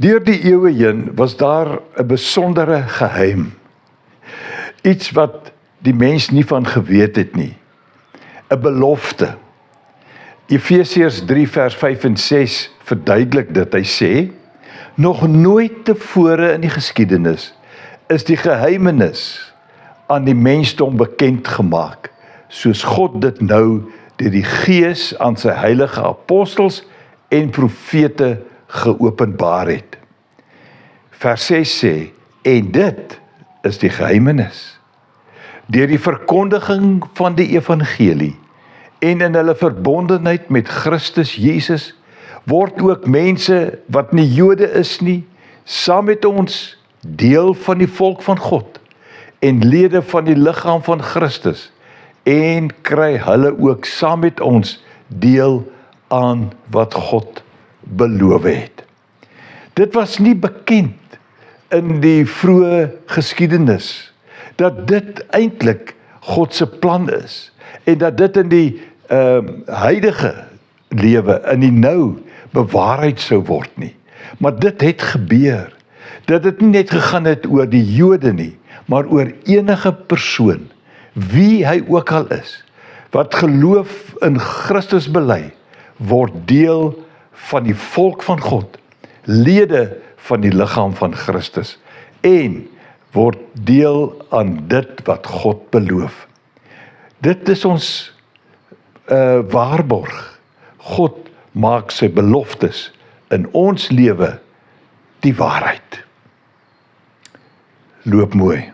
Deur die eeue heen was daar 'n besondere geheim. Iets wat die mens nie van geweet het nie. 'n Belofte. Efesiërs 3 vers 5 en 6 verduidelik dit. Hy sê, nog nooit tevore in die geskiedenis is die geheimenis aan die mensdom bekend gemaak, soos God dit nou deur die Gees aan sy heilige apostels en profete geopenbaar het. Vers 6 sê, en dit is die geheimenis. Deur die verkondiging van die evangelie en in hulle verbondenheid met Christus Jesus word ook mense wat nie Jode is nie, saam met ons deel van die volk van God en lede van die liggaam van Christus en kry hulle ook saam met ons deel aan wat God beloof het. Dit was nie bekend in die vroeë geskiedenis dat dit eintlik God se plan is en dat dit in die huidige lewe, in die nou, bewaarheid sou word nie. Maar dit het gebeur. Dat dit nie net gegaan het oor die Jode nie, maar oor enige persoon, wie hy ook al is, wat geloof in Christus bely, word deel van die volk van God, lede van die liggaam van Christus, en word deel aan dit wat God beloof. Dit is ons waarborg. God maak sy beloftes in ons lewe die waarheid. Loop mooi.